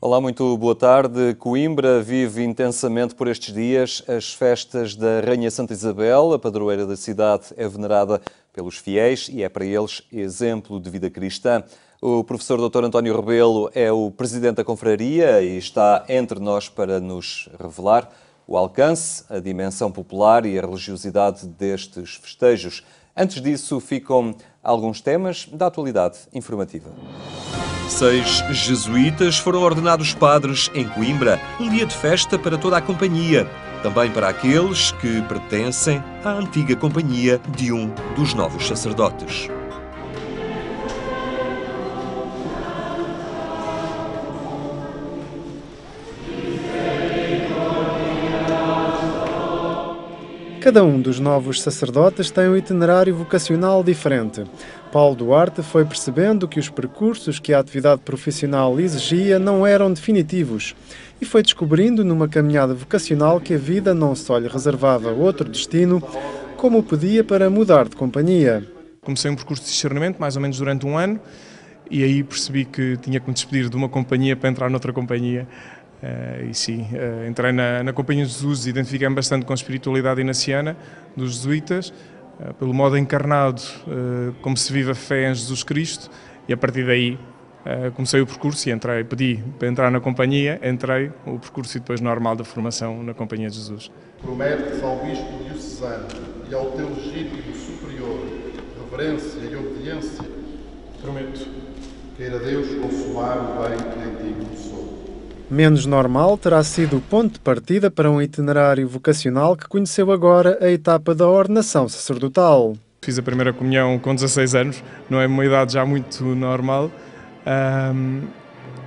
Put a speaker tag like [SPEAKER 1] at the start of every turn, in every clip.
[SPEAKER 1] Olá, muito boa tarde. Coimbra vive intensamente por estes dias as festas da Rainha Santa Isabel. A padroeira da cidade é venerada pelos fiéis e é para eles exemplo de vida cristã. O professor Dr. António Rebelo é o presidente da confraria e está entre nós para nos revelar o alcance, a dimensão popular e a religiosidade destes festejos. Antes disso, ficam alguns temas da atualidade informativa. 6 jesuítas foram ordenados padres em Coimbra, um dia de festa para toda a companhia, também para aqueles que pertencem à antiga companhia de um dos novos sacerdotes.
[SPEAKER 2] Cada um dos novos sacerdotes tem um itinerário vocacional diferente. Paulo Duarte foi percebendo que os percursos que a atividade profissional exigia não eram definitivos e foi descobrindo numa caminhada vocacional que a vida não só lhe reservava outro destino, como pedia para mudar de companhia.
[SPEAKER 3] Comecei um percurso de discernimento, mais ou menos durante um ano, e aí percebi que tinha que me despedir de uma companhia para entrar noutra companhia. Entrei na Companhia de Jesus e identifiquei-me bastante com a espiritualidade inaciana dos jesuítas, pelo modo encarnado como se vive a fé em Jesus Cristo, e a partir daí comecei o percurso e pedi para entrar na companhia, entrei o percurso e depois normal da formação na Companhia de Jesus.
[SPEAKER 4] Prometes ao Bispo diocesano e ao teu legítimo superior reverência e obediência?
[SPEAKER 3] Prometo.
[SPEAKER 4] Queira Deus consumar o bem que em ti começou.
[SPEAKER 2] Menos normal terá sido o ponto de partida para um itinerário vocacional que conheceu agora a etapa da ordenação sacerdotal.
[SPEAKER 3] Fiz a primeira comunhão com 16 anos, não é uma idade já muito normal.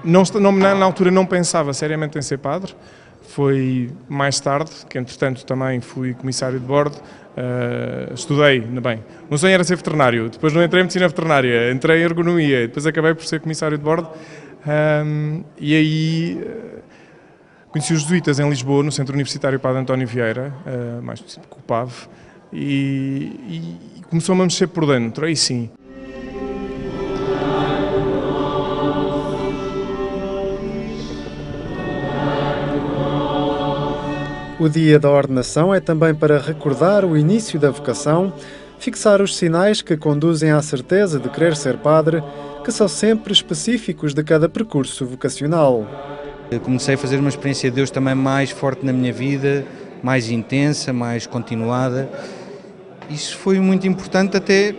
[SPEAKER 3] Na altura não pensava seriamente em ser padre, foi mais tarde, que entretanto também fui comissário de bordo, estudei, bem, o meu sonho era ser veterinário, depois não entrei em medicina veterinária, entrei em ergonomia, depois acabei por ser comissário de bordo. E aí conheci os jesuítas em Lisboa, no Centro Universitário Padre António Vieira, mais conhecido como PAV, e começou-me a mexer por dentro, aí sim.
[SPEAKER 2] O dia da ordenação é também para recordar o início da vocação, fixar os sinais que conduzem à certeza de querer ser padre, que são sempre específicos de cada percurso vocacional.
[SPEAKER 5] Eu comecei a fazer uma experiência de Deus também mais forte na minha vida, mais intensa, mais continuada. Isso foi muito importante até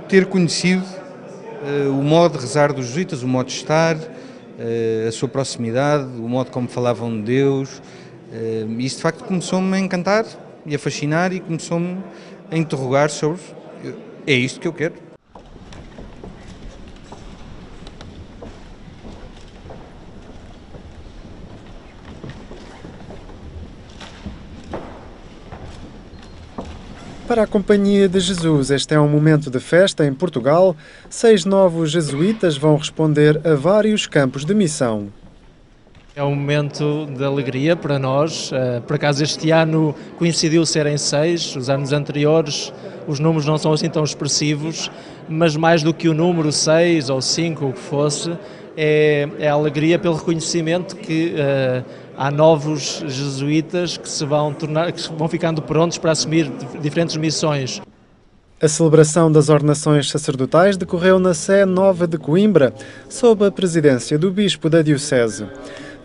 [SPEAKER 5] ter conhecido o modo de rezar dos jesuítas, o modo de estar, a sua proximidade, o modo como falavam de Deus. Isso de facto começou-me a encantar e a fascinar e começou-me a interrogar sobre é isto que eu quero.
[SPEAKER 2] Para a Companhia de Jesus, este é um momento de festa em Portugal. 6 novos jesuítas vão responder a vários campos de missão.
[SPEAKER 6] É um momento de alegria para nós. Por acaso este ano coincidiu serem 6, os anos anteriores os números não são assim tão expressivos, mas mais do que o número 6 ou 5, o que fosse, é a alegria pelo reconhecimento que há novos jesuítas que vão ficando prontos para assumir diferentes missões.
[SPEAKER 2] A celebração das ordenações sacerdotais decorreu na Sé Nova de Coimbra, sob a presidência do Bispo da Diocese.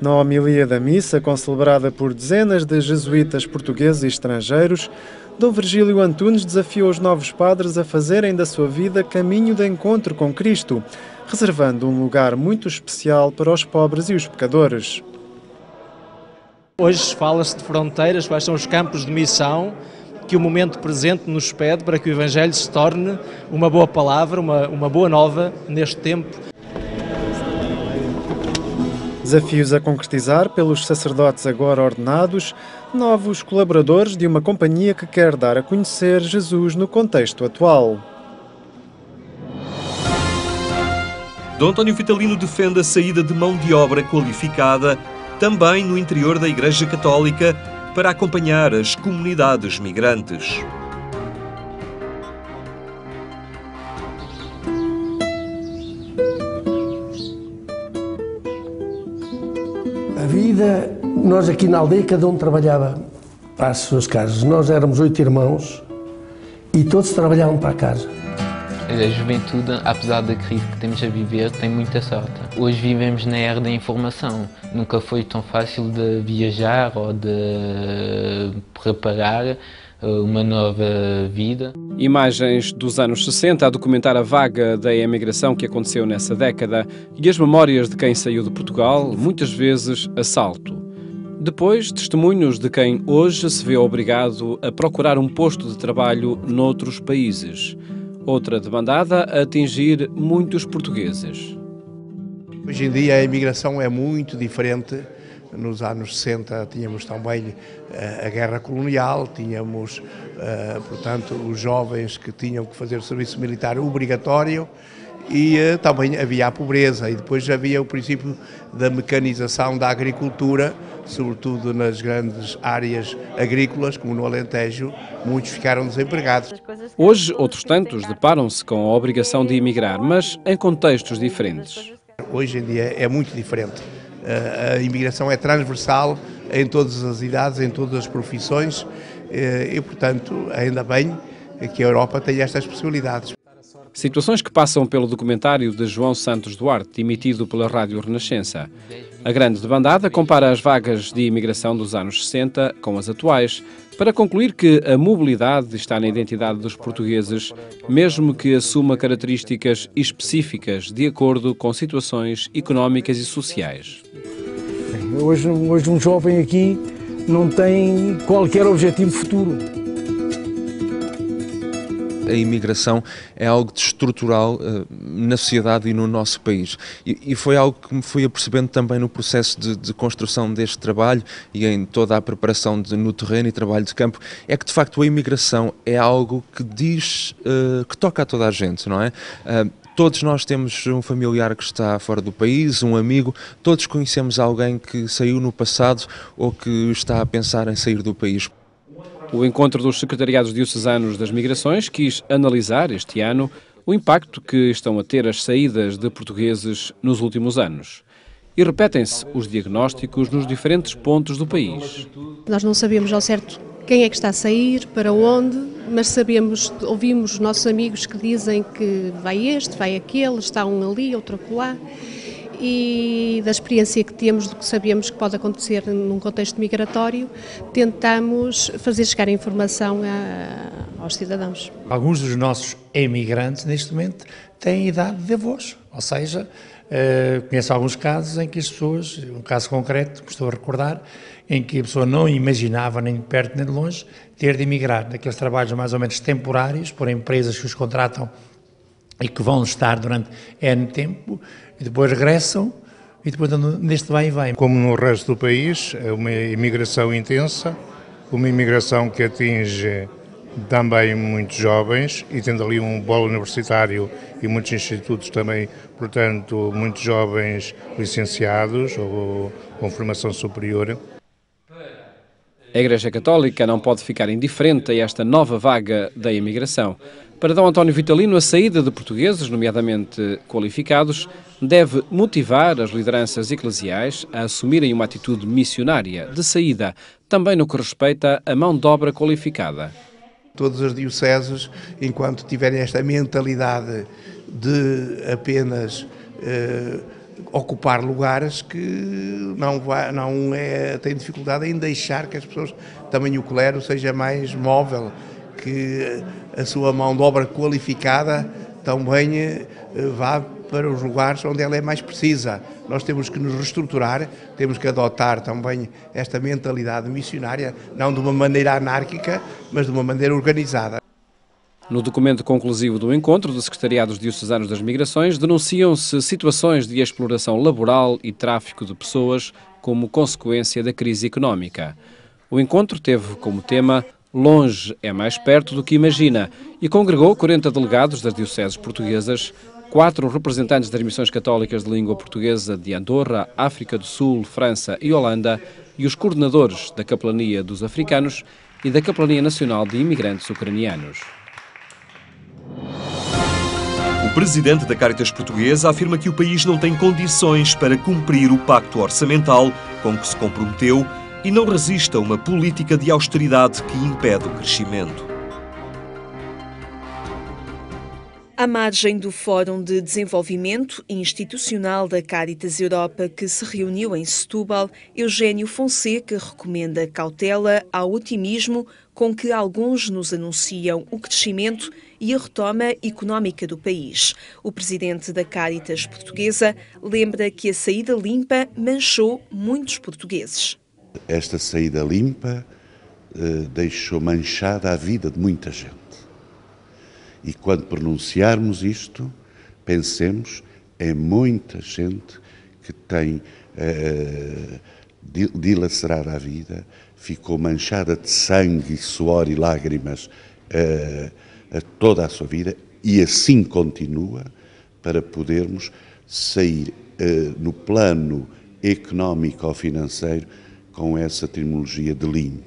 [SPEAKER 2] Na homilia da missa, concelebrada por dezenas de jesuítas portugueses e estrangeiros, Dom Virgílio Antunes desafiou os novos padres a fazerem da sua vida caminho de encontro com Cristo, reservando um lugar muito especial para os pobres e os pecadores.
[SPEAKER 6] Hoje fala-se de fronteiras, quais são os campos de missão que o momento presente nos pede para que o Evangelho se torne uma boa palavra, uma boa nova neste tempo.
[SPEAKER 2] Desafios a concretizar pelos sacerdotes agora ordenados, novos colaboradores de uma companhia que quer dar a conhecer Jesus no contexto atual.
[SPEAKER 1] Dom António Vitalino defende a saída de mão de obra qualificada também no interior da Igreja Católica para acompanhar as comunidades migrantes.
[SPEAKER 7] vida, nós aqui na aldeia, cada um trabalhava para as suas casas. Nós éramos 8 irmãos e todos trabalhavam para a casa.
[SPEAKER 8] A juventude, apesar da crise que temos a viver, tem muita sorte. Hoje vivemos na era da informação. Nunca foi tão fácil de viajar ou de preparar uma nova vida.
[SPEAKER 9] Imagens dos anos 60 a documentar a vaga da emigração que aconteceu nessa década e as memórias de quem saiu de Portugal, muitas vezes a salto. Depois, testemunhos de quem hoje se vê obrigado a procurar um posto de trabalho noutros países. Outra demandada a atingir muitos portugueses.
[SPEAKER 10] Hoje em dia a imigração é muito diferente. Nos anos 60 tínhamos também a guerra colonial, tínhamos, portanto, os jovens que tinham que fazer o serviço militar obrigatório e também havia a pobreza e depois havia o princípio da mecanização da agricultura, sobretudo nas grandes áreas agrícolas, como no Alentejo, muitos ficaram desempregados.
[SPEAKER 9] Hoje, outros tantos deparam-se com a obrigação de emigrar, mas em contextos diferentes.
[SPEAKER 10] Hoje em dia é muito diferente. A imigração é transversal em todas as idades, em todas as profissões e, portanto, ainda bem que a Europa tem estas possibilidades.
[SPEAKER 9] Situações que passam pelo documentário de João Santos Duarte, emitido pela Rádio Renascença. A grande demandada compara as vagas de imigração dos anos 60 com as atuais, para concluir que a mobilidade está na identidade dos portugueses, mesmo que assuma características específicas de acordo com situações económicas e sociais.
[SPEAKER 7] Hoje um jovem aqui não tem qualquer objetivo futuro.
[SPEAKER 11] A imigração é algo de estrutural na sociedade e no nosso país. E foi algo que me fui apercebendo também no processo de construção deste trabalho e em toda a preparação no terreno e trabalho de campo, é que de facto a imigração é algo que diz, que toca a toda a gente, não é? Todos nós temos um familiar que está fora do país, um amigo, todos conhecemos alguém que saiu no passado ou que está a pensar em sair do país.
[SPEAKER 9] O encontro dos secretariados diocesanos das migrações quis analisar este ano o impacto que estão a ter as saídas de portugueses nos últimos anos. E repetem-se os diagnósticos nos diferentes pontos do país.
[SPEAKER 12] Nós não sabemos ao certo quem é que está a sair, para onde, mas ouvimos os nossos amigos que dizem que vai este, vai aquele, está um ali, outro acolá. E da experiência que temos, do que sabemos que pode acontecer num contexto migratório, tentamos fazer chegar a informação aos cidadãos.
[SPEAKER 13] Alguns dos nossos emigrantes, neste momento, têm idade de avós, ou seja, conheço alguns casos em que as pessoas, um caso concreto, que estou a recordar, em que a pessoa não imaginava, nem de perto nem de longe, ter de emigrar, daqueles trabalhos mais ou menos temporários, por empresas que os contratam e que vão estar durante N tempo, e depois regressam, e depois neste vai e vem.
[SPEAKER 14] Como no resto do país, é uma imigração intensa, uma imigração que atinge também muitos jovens, e tendo ali um polo universitário e muitos institutos também, portanto, muitos jovens licenciados ou com formação superior.
[SPEAKER 9] A Igreja Católica não pode ficar indiferente a esta nova vaga da imigração. Para Dom António Vitalino, a saída de portugueses, nomeadamente qualificados, deve motivar as lideranças eclesiais a assumirem uma atitude missionária de saída, também no que respeita à mão de obra qualificada.
[SPEAKER 10] Todas as dioceses, enquanto tiverem esta mentalidade de apenas ocupar lugares, que tem dificuldade em deixar que as pessoas, também o clero, seja mais móvel, que a sua mão de obra qualificada também vá para os lugares onde ela é mais precisa. Nós temos que nos reestruturar, temos que adotar também esta mentalidade missionária, não de uma maneira anárquica, mas de uma maneira organizada.
[SPEAKER 9] No documento conclusivo do encontro dos secretariados diocesanos das migrações, denunciam-se situações de exploração laboral e tráfico de pessoas como consequência da crise económica. O encontro teve como tema "Longe é mais perto do que imagina" e congregou 40 delegados das dioceses portuguesas, 4 representantes das missões católicas de língua portuguesa de Andorra, África do Sul, França e Holanda e os coordenadores da Capelania dos Africanos e da Capelania Nacional de Imigrantes Ucranianos.
[SPEAKER 15] O presidente da Caritas Portuguesa afirma que o país não tem condições para cumprir o pacto orçamental com que se comprometeu e não resiste a uma política de austeridade que impede o crescimento.
[SPEAKER 16] À margem do Fórum de Desenvolvimento Institucional da Caritas Europa, que se reuniu em Setúbal, Eugénio Fonseca recomenda cautela ao otimismo com que alguns nos anunciam o crescimento e a retoma económica do país. O presidente da Caritas portuguesa lembra que a saída limpa manchou muitos portugueses.
[SPEAKER 17] Esta saída limpa deixou manchada a vida de muita gente. E quando pronunciarmos isto, pensemos em muita gente que tem dilacerada a vida, ficou manchada de sangue, suor e lágrimas toda a sua vida, e assim continua, para podermos sair no plano económico ou financeiro com essa terminologia de limpo.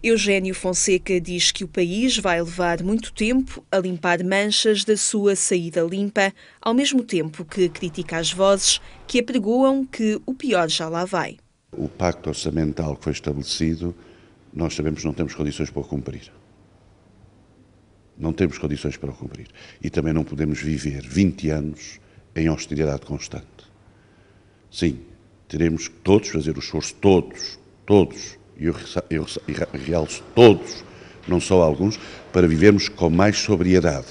[SPEAKER 16] Eugénio Fonseca diz que o país vai levar muito tempo a limpar manchas da sua saída limpa, ao mesmo tempo que critica as vozes que apregoam que o pior já lá vai.
[SPEAKER 17] O pacto orçamental que foi estabelecido, nós sabemos que não temos condições para o cumprir. Não temos condições para o cumprir. E também não podemos viver 20 anos em austeridade constante. Sim, teremos que todos fazer o esforço, todos, e eu realço todos, não só alguns, para vivermos com mais sobriedade.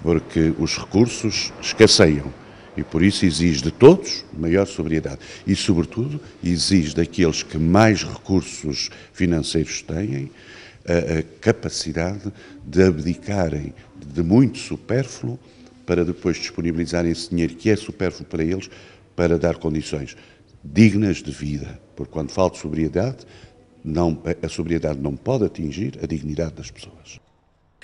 [SPEAKER 17] Porque os recursos escasseiam e por isso exige de todos maior sobriedade. E, sobretudo, exige daqueles que mais recursos financeiros têm a capacidade de abdicarem de muito supérfluo para depois disponibilizarem esse dinheiro que é supérfluo para eles, para dar condições dignas de vida, porque quando falo de sobriedade, a sobriedade não pode atingir a dignidade das pessoas.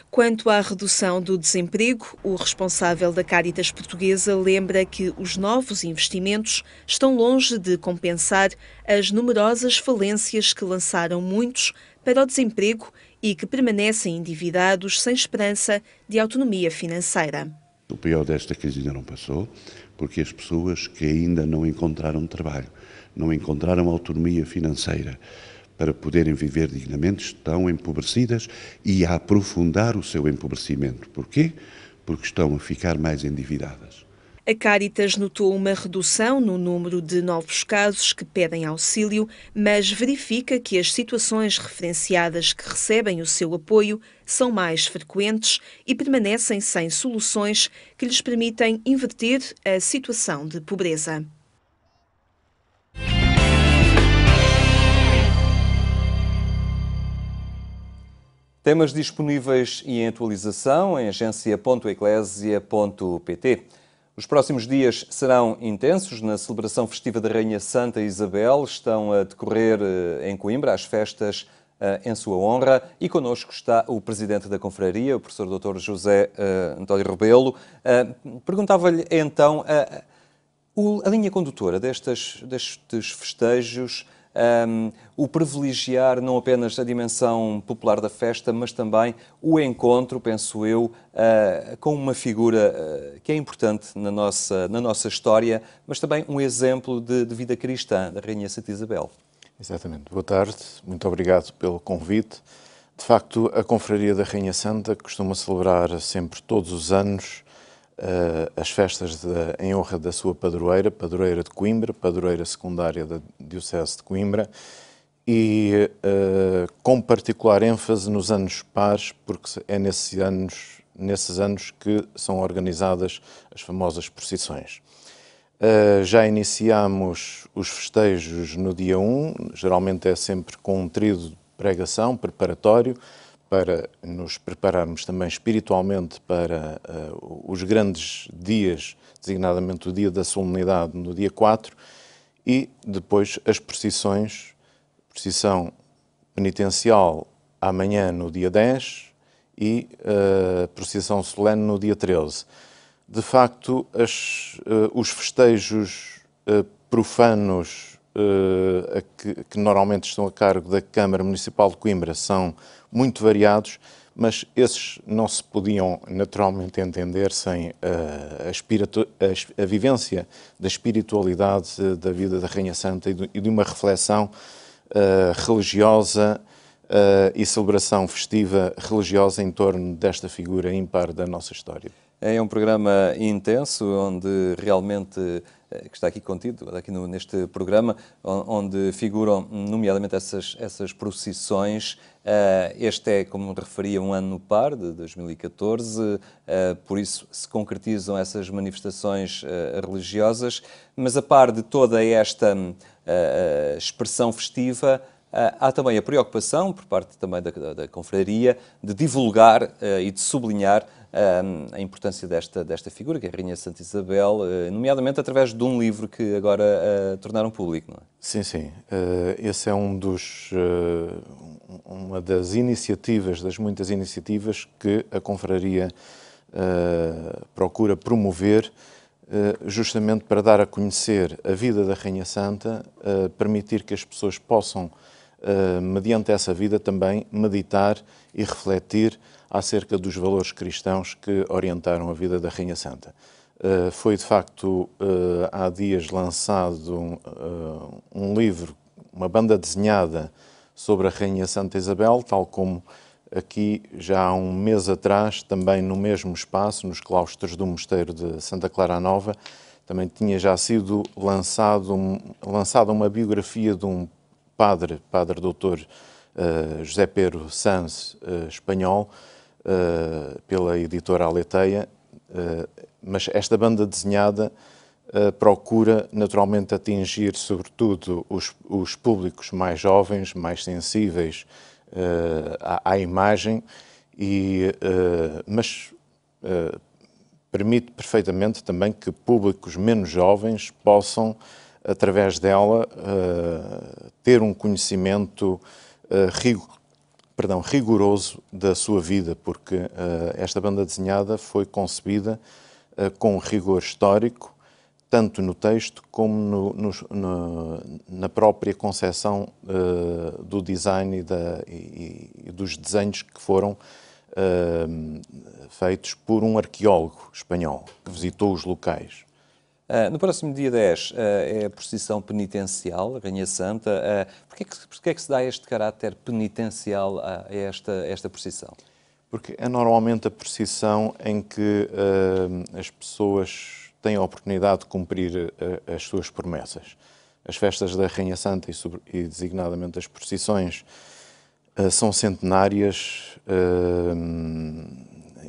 [SPEAKER 16] Quanto à redução do desemprego, o responsável da Caritas portuguesa lembra que os novos investimentos estão longe de compensar as numerosas falências que lançaram muitos para o desemprego e que permanecem endividados sem esperança de autonomia financeira.
[SPEAKER 17] O pior desta crise ainda não passou, porque as pessoas que ainda não encontraram trabalho, não encontraram autonomia financeira para poderem viver dignamente, estão empobrecidas e a aprofundar o seu empobrecimento. Porquê? Porque estão a ficar mais endividadas.
[SPEAKER 16] A Caritas notou uma redução no número de novos casos que pedem auxílio, mas verifica que as situações referenciadas que recebem o seu apoio são mais frequentes e permanecem sem soluções que lhes permitem inverter a situação de pobreza.
[SPEAKER 1] Temas disponíveis e em atualização em agência.eclesia.pt. Os próximos dias serão intensos na celebração festiva da Rainha Santa Isabel. Estão a decorrer em Coimbra as festas em sua honra e connosco está o Presidente da Confraria, o Professor Dr. José António Rebelo. Perguntava-lhe então a linha condutora destes festejos, o privilegiar não apenas a dimensão popular da festa, mas também o encontro, penso eu, com uma figura que é importante na nossa história, mas também um exemplo de vida cristã, da Rainha Santa Isabel.
[SPEAKER 18] Exatamente. Boa tarde, muito obrigado pelo convite. De facto, a Confraria da Rainha Santa costuma celebrar sempre, todos os anos, as festas em honra da sua padroeira de Coimbra, padroeira secundária da Diocese de Coimbra, e com particular ênfase nos anos pares, porque é nesses anos que são organizadas as famosas procissões. Já iniciamos os festejos no dia 1, geralmente é sempre com um tríodo de pregação preparatório, para nos prepararmos também espiritualmente para os grandes dias, designadamente o dia da solenidade no dia 4, e depois as procissões, procissão penitencial amanhã no dia 10 e procissão solene no dia 13. De facto, os festejos profanos que normalmente estão a cargo da Câmara Municipal de Coimbra são muito variados, mas esses não se podiam naturalmente entender sem a vivência da espiritualidade da vida da Rainha Santa e de uma reflexão religiosa e celebração festiva religiosa em torno desta figura ímpar da nossa história.
[SPEAKER 1] É um programa intenso, onde realmente, que está aqui contido, aqui neste programa, onde figuram nomeadamente essas procissões. Este é, como referia, um ano par, de 2014, por isso se concretizam essas manifestações religiosas, mas a par de toda esta expressão festiva, há também a preocupação, por parte também da confraria, de divulgar e de sublinhar a importância desta figura, que é a Rainha Santa Isabel, nomeadamente através de um livro que agora tornaram público, não é?
[SPEAKER 18] Sim, sim. Esse é uma das iniciativas, das muitas iniciativas que a confraria procura promover, justamente para dar a conhecer a vida da Rainha Santa, permitir que as pessoas possam, mediante essa vida, também meditar e refletir acerca dos valores cristãos que orientaram a vida da Rainha Santa. Foi, de facto, há dias lançado um livro, uma banda desenhada sobre a Rainha Santa Isabel, tal como aqui já há um mês atrás, também no mesmo espaço, nos claustros do Mosteiro de Santa Clara Nova, também tinha já sido lançada uma biografia de um padre doutor José Pedro Sanz, espanhol, pela editora Aleteia, mas esta banda desenhada procura naturalmente atingir sobretudo os públicos mais jovens, mais sensíveis à imagem, mas permite perfeitamente também que públicos menos jovens possam, através dela, ter um conhecimento rigoroso da sua vida, porque esta banda desenhada foi concebida com rigor histórico, tanto no texto como na própria concepção do design e dos desenhos que foram feitos por um arqueólogo espanhol que visitou os locais.
[SPEAKER 1] No próximo dia 10 é a procissão penitencial, a Rainha Santa. Porquê é que se dá este caráter penitencial a esta procissão?
[SPEAKER 18] Porque é normalmente a procissão em que as pessoas têm a oportunidade de cumprir as suas promessas. As festas da Rainha Santa e designadamente as procissões são centenárias,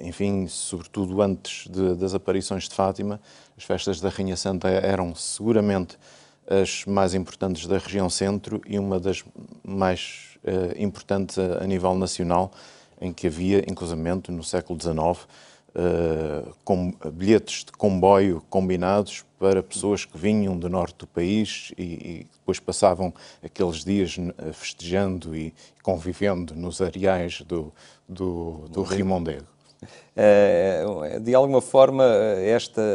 [SPEAKER 18] enfim, sobretudo antes das aparições de Fátima. As festas da Rainha Santa eram seguramente as mais importantes da região centro e uma das mais importantes a nível nacional, em que havia, inclusivamente no século XIX, com bilhetes de comboio combinados para pessoas que vinham do norte do país e depois passavam aqueles dias festejando e convivendo nos areais do Rio Mondego.
[SPEAKER 1] De alguma forma,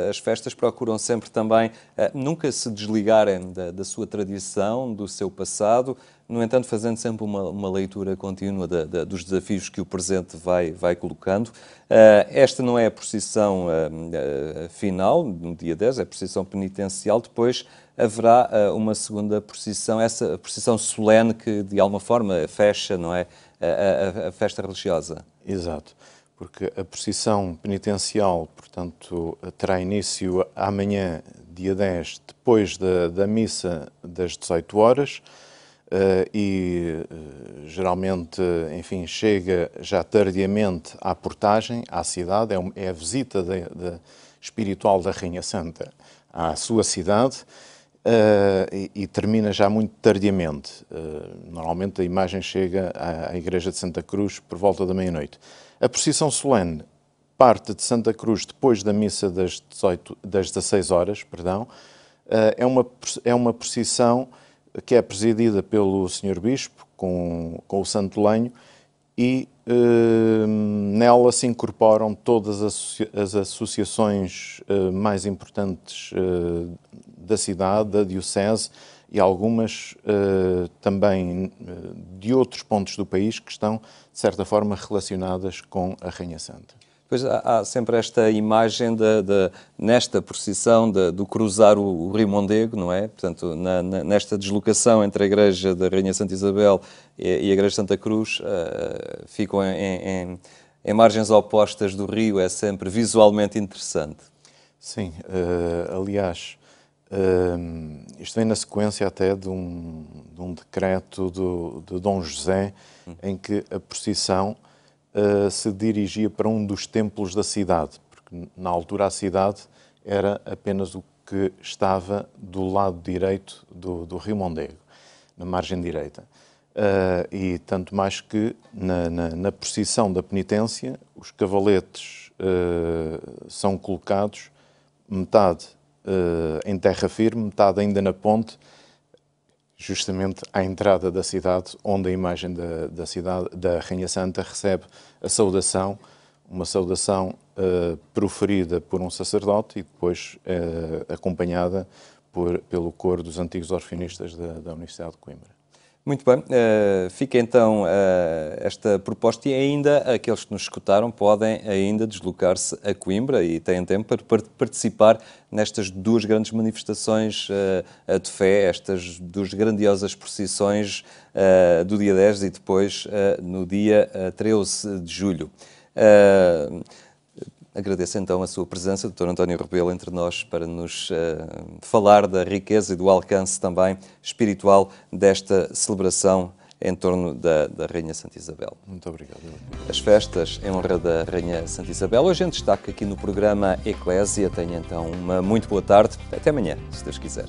[SPEAKER 1] as festas procuram sempre também nunca se desligarem da sua tradição, do seu passado, no entanto fazendo sempre uma leitura contínua dos desafios que o presente vai colocando. Esta não é a procissão final, no dia 10, é a procissão penitencial. Depois haverá uma segunda procissão, essa procissão solene que de alguma forma fecha, não é, a festa religiosa.
[SPEAKER 18] Exato. Porque a procissão penitencial, portanto, terá início amanhã, dia 10, depois da missa das 18 horas e geralmente, enfim, chega já tardiamente à portagem, à cidade, é a visita espiritual da Rainha Santa à sua cidade e termina já muito tardiamente. Normalmente a imagem chega à Igreja de Santa Cruz por volta da meia-noite. A procissão solene parte de Santa Cruz depois da missa das 16 horas, é uma procissão que é presidida pelo Sr. Bispo, com o Santo Lenho, e nela se incorporam todas as associações mais importantes da cidade, da diocese, e algumas também de outros pontos do país que estão, de certa forma, relacionadas com a Rainha Santa.
[SPEAKER 1] Pois há sempre esta imagem nesta procissão do cruzar o Rio Mondego, não é? Portanto, nesta deslocação entre a Igreja da Rainha Santa Isabel e a Igreja de Santa Cruz, ficam em margens opostas do rio, é sempre visualmente interessante.
[SPEAKER 18] Sim, aliás, isto vem na sequência até de um decreto de Dom José, em que a procissão se dirigia para um dos templos da cidade, porque na altura a cidade era apenas o que estava do lado direito do Rio Mondego, na margem direita. E tanto mais que na procissão da penitência, os cavaletes são colocados, metade em terra firme, metade ainda na ponte, justamente à entrada da cidade, onde a imagem da cidade, da Rainha Santa, recebe a saudação, uma saudação proferida por um sacerdote e depois acompanhada pelo coro dos antigos orfeonistas da Universidade de Coimbra.
[SPEAKER 1] Muito bem, fica então esta proposta, e ainda aqueles que nos escutaram podem ainda deslocar-se a Coimbra e têm tempo para participar nestas duas grandes manifestações de fé, estas duas grandiosas procissões do dia 10 e depois no dia 13 de julho. Agradeço então a sua presença, Dr. António Rebelo, entre nós, para nos falar da riqueza e do alcance também espiritual desta celebração em torno da Rainha Santa Isabel.
[SPEAKER 18] Muito obrigado.
[SPEAKER 1] As festas em honra da Rainha Santa Isabel. Hoje em destaque aqui no programa Eclésia. Tenha então uma muito boa tarde. Até amanhã, se Deus quiser.